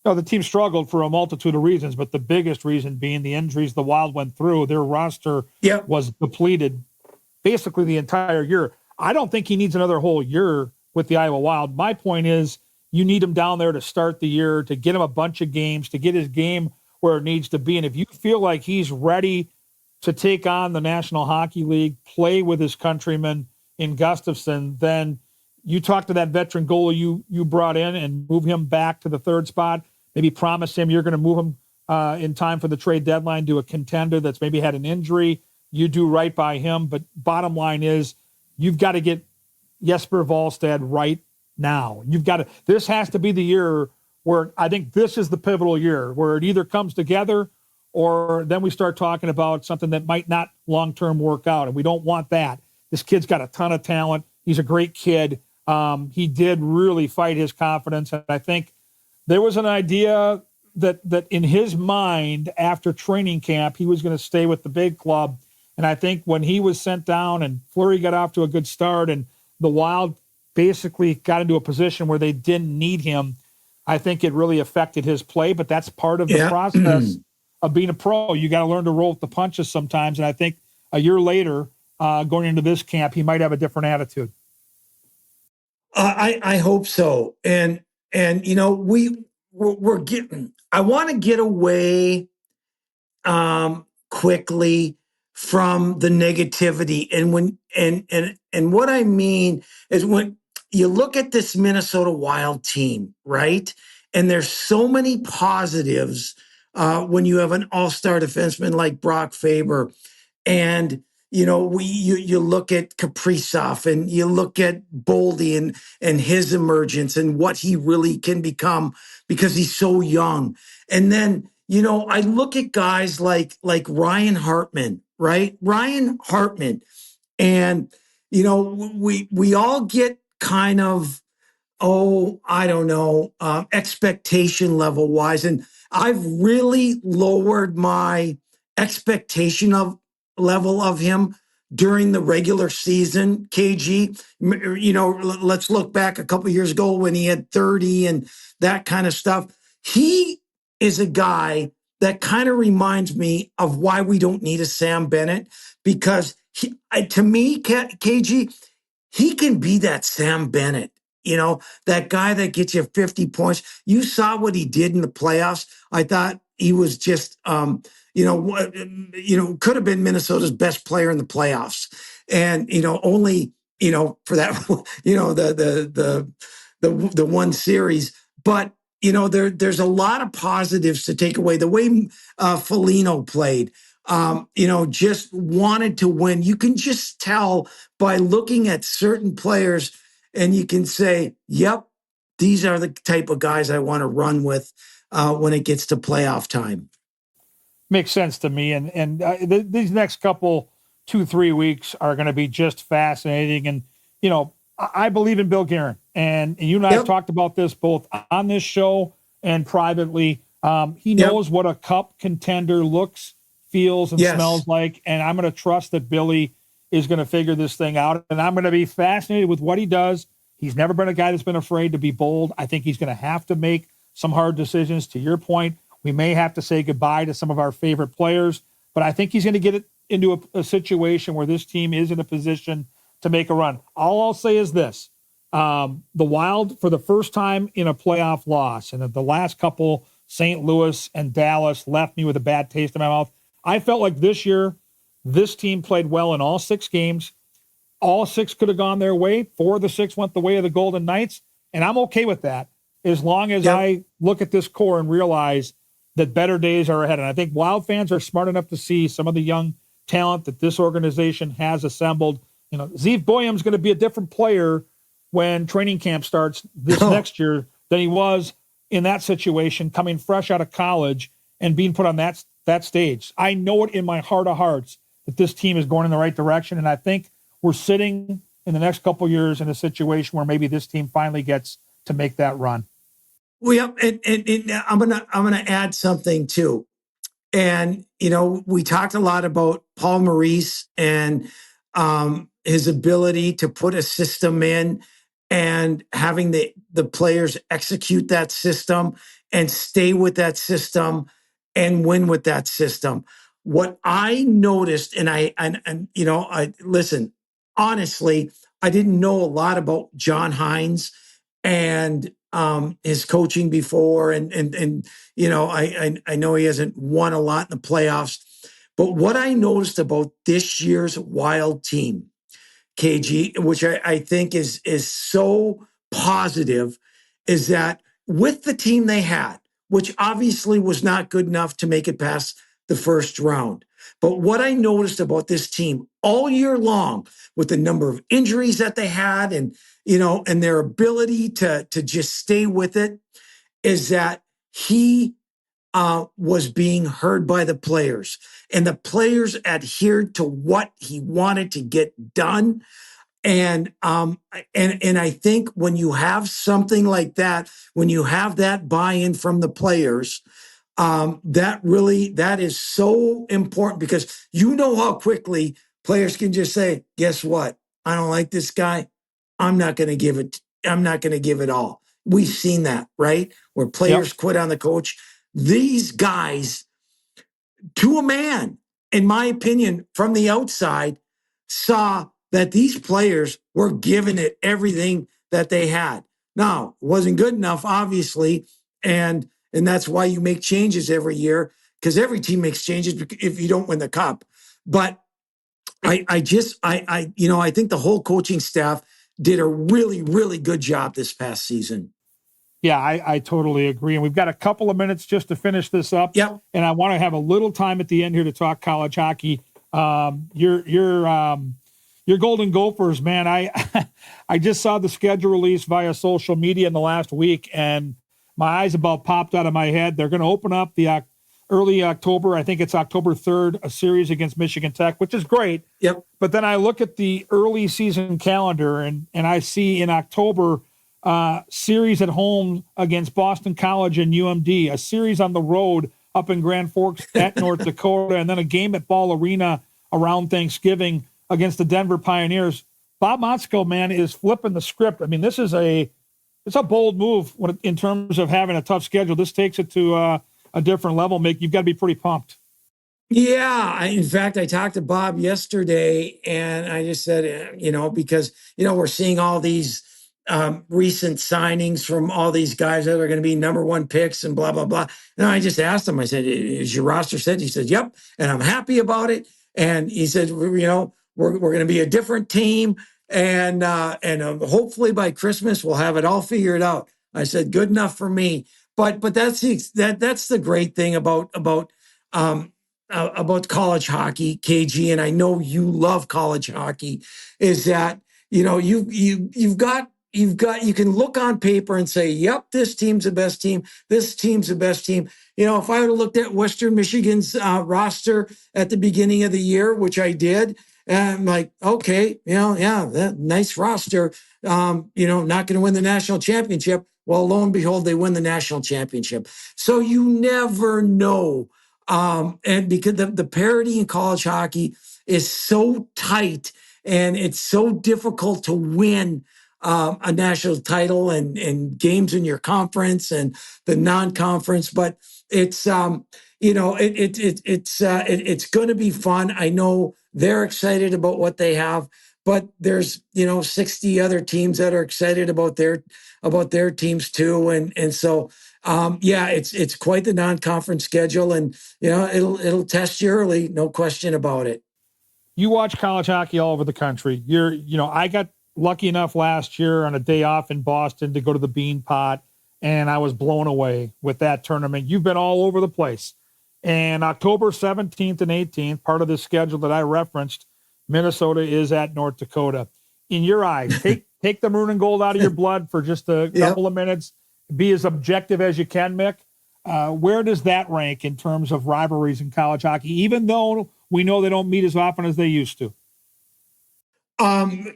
No, the team struggled for a multitude of reasons, but the biggest reason being the injuries the Wild went through. Their roster was depleted basically the entire year. I don't think he needs another whole year with the Iowa Wild. My point is you need him down there to start the year, to get him a bunch of games, to get his game where it needs to be. And if you feel like he's ready to take on the National Hockey League, play with his countrymen in Gustafson, then you talk to that veteran goalie you brought in and move him back to the third spot. Maybe promise him you're going to move him in time for the trade deadline to a contender that's maybe had an injury. You do right by him. But bottom line is you've got to get Jesper Wallstead right now. This has to be the year where I think this is the pivotal year where it either comes together or then we start talking about something that might not long-term work out. And we don't want that. This kid's got a ton of talent. He's a great kid. He did really fight his confidence. And I think there was an idea that in his mind after training camp, he was going to stay with the big club. And I think when he was sent down and Fleury got off to a good start and the Wild basically got into a position where they didn't need him, I think it really affected his play. But that's part of the process of being a pro. You got to learn to roll with the punches sometimes. And I think a year later, going into this camp, he might have a different attitude. I hope so. And we're getting, I want to get away quickly from the negativity. And what I mean is when you look at this Minnesota Wild team, right? And there's so many positives when you have an all-star defenseman like Brock Faber, and you look at Kaprizov and you look at Boldy and his emergence and what he really can become because he's so young. And then, I look at guys like Ryan Hartman, right? Ryan Hartman. And, we all get kind of, I don't know, expectation level wise. And I've really lowered my expectation level of him during the regular season, KG. Let's look back a couple of years ago when he had 30 and that kind of stuff. He is a guy that kind of reminds me of why we don't need a Sam Bennett, because to me, KG, he can be that Sam Bennett, that guy that gets you 50 points. You saw what he did in the playoffs. I thought he was just, could have been Minnesota's best player in the playoffs. And, only, for that, the one series, but there's a lot of positives to take away. The way Foligno played, just wanted to win. You can just tell by looking at certain players, and you can say, yep, these are the type of guys I want to run with when it gets to playoff time. Makes sense to me. And these next couple 2-3 weeks are going to be just fascinating. And, I believe in Bill Guerin, and you and I have talked about this both on this show and privately. He knows what a cup contender looks, feels, and smells like. And I'm going to trust that Billy is going to figure this thing out. And I'm going to be fascinated with what he does. He's never been a guy that's been afraid to be bold. I think he's going to have to make some hard decisions. To your point, we may have to say goodbye to some of our favorite players, but I think he's going to get it into a situation where this team is in a position to make a run. All I'll say is this. The Wild, for the first time in a playoff loss, and the last couple, St. Louis and Dallas, left me with a bad taste in my mouth. I felt like this year, this team played well in all 6 games. All 6 could have gone their way. 4 of the 6 went the way of the Golden Knights, and I'm okay with that as long as I look at this core and realize that better days are ahead. And I think Wild fans are smart enough to see some of the young talent that this organization has assembled. Zeev Boyum's going to be a different player when training camp starts this next year than he was in that situation, coming fresh out of college and being put on that stage. I know it in my heart of hearts that this team is going in the right direction, and I think we're sitting in the next couple of years in a situation where maybe this team finally gets to make that run. Well, and I'm gonna add something too. And we talked a lot about Paul Maurice and his ability to put a system in and having the players execute that system and stay with that system and win with that system. What I noticed, and I listen, honestly, I didn't know a lot about John Hines and his coaching before, and I know he hasn't won a lot in the playoffs, but what I noticed about this year's Wild team, KG, which I think is so positive, is that with the team they had, which obviously was not good enough to make it past the first round, but what I noticed about this team all year long, with the number of injuries that they had, and their ability to just stay with it, is that he was being heard by the players, and the players adhered to what he wanted to get done. And I think when you have something like that, when you have that buy-in from the players, that is so important, because how quickly players can just say, guess what? I don't like this guy. I'm not going to give it all. We've seen that, right? Where players quit on the coach. These guys, to a man, in my opinion, from the outside, saw that these players were giving it everything that they had. Now, it wasn't good enough, obviously, and that's why you make changes every year, because every team makes changes if you don't win the cup. But I think the whole coaching staff did a really, really good job this past season. Yeah, I totally agree. And we've got a couple of minutes just to finish this up. Yep. And I want to have a little time at the end here to talk college hockey. Your Golden Gophers, man, I just saw the schedule release via social media in the last week, and my eyes about popped out of my head. They're going to open up the early October. I think it's October 3rd, a series against Michigan Tech, which is great. Yep. But then I look at the early season calendar, and I see in October series at home against Boston College and UMD, a series on the road up in Grand Forks at North Dakota, and then a game at Ball Arena around Thanksgiving against the Denver Pioneers. Bob Motzko, man, is flipping the script. I mean, it's a bold move in terms of having a tough schedule. This takes it to a a different level, Mick, you've got to be pretty pumped. Yeah. In fact, I talked to Bob yesterday and I just said, because, we're seeing all these recent signings from all these guys that are going to be number one picks and blah, blah, blah. And I just asked him, I said, is your roster set? He said, yep. And I'm happy about it. And he said, we're going to be a different team. And hopefully by Christmas, we'll have it all figured out. I said, good enough for me. But that's the great thing about college hockey, KG, and I know you love college hockey, is that you can look on paper and say, yep, this team's the best team. This team's the best team. If I would have looked at Western Michigan's roster at the beginning of the year, which I did, and I'm like, okay, that nice roster. Not going to win the national championship. Well, lo and behold, they win the national championship. So you never know. And because the parity in college hockey is so tight and it's so difficult to win a national title and games in your conference and the non-conference, but it's it's going to be fun. I know they're excited about what they have, but there's 60 other teams that are excited about their teams too, and so. It's quite the non-conference schedule, and it'll test you early, no question about it. You watch college hockey all over the country. I got lucky enough last year on a day off in Boston to go to the Bean Pot, and I was blown away with that tournament. You've been all over the place. And October 17th and 18th, part of the schedule that I referenced, Minnesota is at North Dakota. In your eyes, take the maroon and gold out of your blood for just a couple of minutes. Be as objective as you can, Mick. Where does that rank in terms of rivalries in college hockey, even though we know they don't meet as often as they used to? To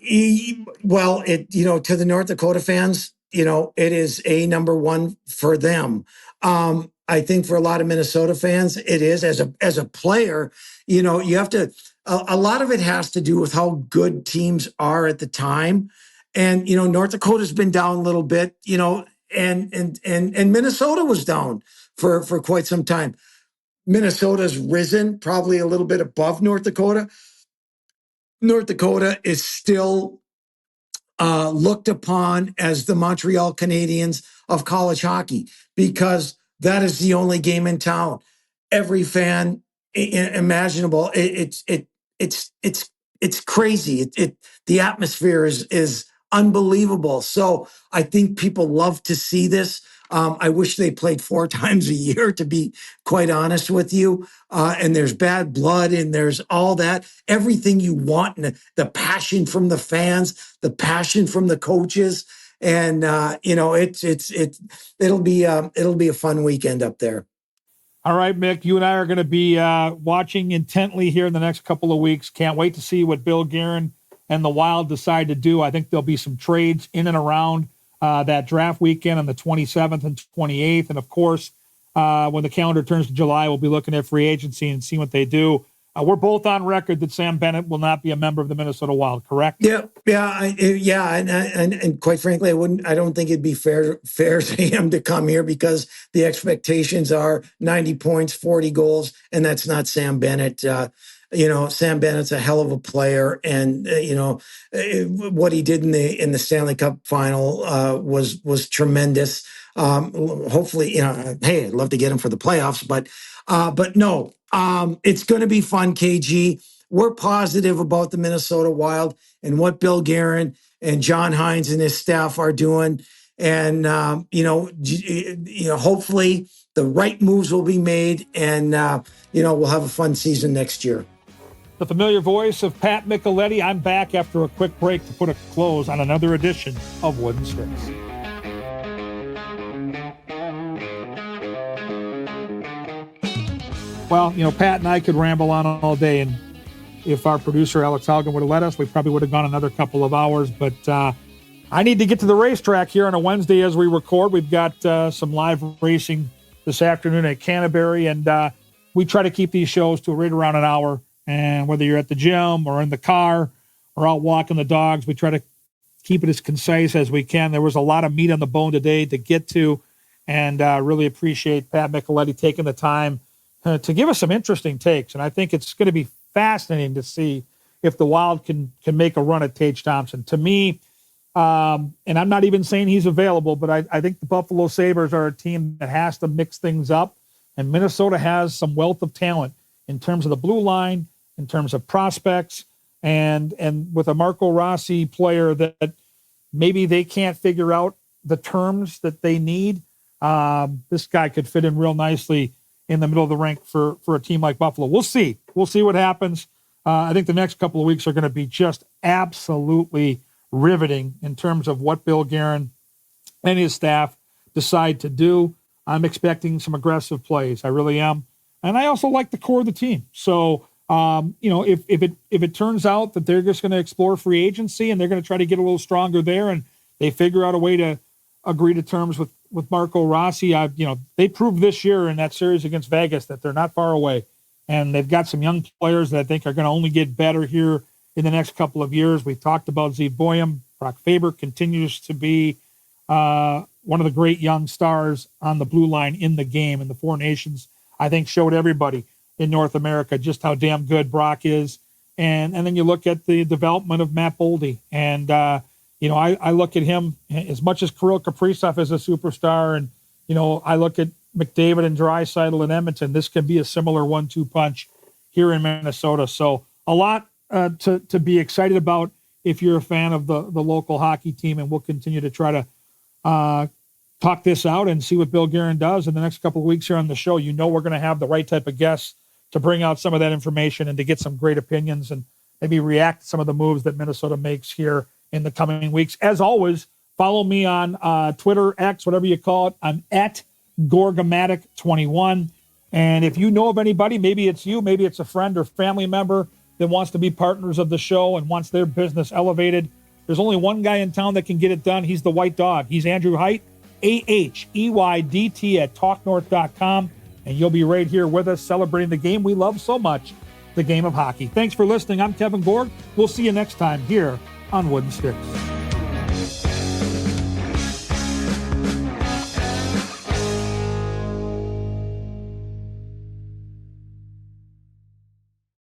the North Dakota fans, it is a number one for them. I think for a lot of Minnesota fans, it is as a player, you have to, a lot of it has to do with how good teams are at the time. And, North Dakota's been down a little bit, and Minnesota was down for quite some time. Minnesota's risen probably a little bit above North Dakota. North Dakota is still looked upon as the Montreal Canadiens of college hockey because that is the only game in town. Every fan imaginable. It's crazy. The atmosphere is unbelievable. So I think people love to see this. I wish they played 4 times a year, to be quite honest with you. And there's bad blood and there's all that, everything you want, and the passion from the fans, the passion from the coaches. And, it'll be a fun weekend up there. All right, Mick, you and I are going to be watching intently here in the next couple of weeks. Can't wait to see what Bill Guerin and the Wild decide to do. I think there'll be some trades in and around that draft weekend on the 27th and 28th. And, of course, when the calendar turns to July, we'll be looking at free agency and seeing what they do. We're both on record that Sam Bennett will not be a member of the Minnesota Wild, correct? Yeah. And quite frankly, I don't think it'd be fair to him to come here because the expectations are 90 points, 40 goals, and that's not Sam Bennett. Sam Bennett's a hell of a player, and what he did in the Stanley Cup final was tremendous. Hopefully, hey, I'd love to get him for the playoffs, but no, it's going to be fun, KG. We're positive about the Minnesota Wild and what Bill Guerin and John Hines and his staff are doing. And, hopefully the right moves will be made and, we'll have a fun season next year. The familiar voice of Pat Micheletti. I'm back after a quick break to put a close on another edition of Wooden Sticks. Well, Pat and I could ramble on all day, and if our producer, Alex Halgan, would have let us, we probably would have gone another couple of hours. But I need to get to the racetrack here on a Wednesday as we record. We've got some live racing this afternoon at Canterbury, and we try to keep these shows to right around an hour. And whether you're at the gym or in the car or out walking the dogs, we try to keep it as concise as we can. There was a lot of meat on the bone today to get to. and really appreciate Pat Micheletti taking the time to give us some interesting takes. And I think it's going to be fascinating to see if the Wild can make a run at Tage Thompson. To me, and I'm not even saying he's available, but I think the Buffalo Sabres are a team that has to mix things up, and Minnesota has some wealth of talent in terms of the blue line, in terms of prospects, and with a Marco Rossi player that maybe they can't figure out the terms that they need. This guy could fit in real nicely in the middle of the rink for a team like Buffalo. We'll see. We'll see what happens. I think the next couple of weeks are going to be just absolutely riveting in terms of what Bill Guerin and his staff decide to do. I'm expecting some aggressive plays. I really am. And I also like the core of the team. So, if it turns out that they're just going to explore free agency and they're going to try to get a little stronger there, and they figure out a way to agree to terms with Marco Rossi, they proved this year in that series against Vegas that they're not far away. And they've got some young players that I think are going to only get better here in the next couple of years. We talked about Zeev Boyum. Brock Faber continues to be one of the great young stars on the blue line in the game. And the Four Nations, I think, showed everybody in North America just how damn good Brock is. And then you look at the development of Matt Boldy. And, I look at him as much as Kirill Kaprizov is a superstar. And, I look at McDavid and Draisaitl in Edmonton. This can be a similar 1-2 punch here in Minnesota. So a lot to be excited about if you're a fan of the local hockey team. And we'll continue to try to talk this out and see what Bill Guerin does in the next couple of weeks here on the show. We're going to have the right type of guests to bring out some of that information and to get some great opinions and maybe react to some of the moves that Minnesota makes here in the coming weeks. As always, follow me on Twitter, X, whatever you call it. I'm at Gorgamatic21. And if you know of anybody, maybe it's you, maybe it's a friend or family member that wants to be partners of the show and wants their business elevated, there's only one guy in town that can get it done. He's the White Dog. He's Andrew Height, AHEYDT at talknorth.com. And you'll be right here with us celebrating the game we love so much, the game of hockey. Thanks for listening. I'm Kevin Gorg. We'll see you next time here on Wooden Sticks.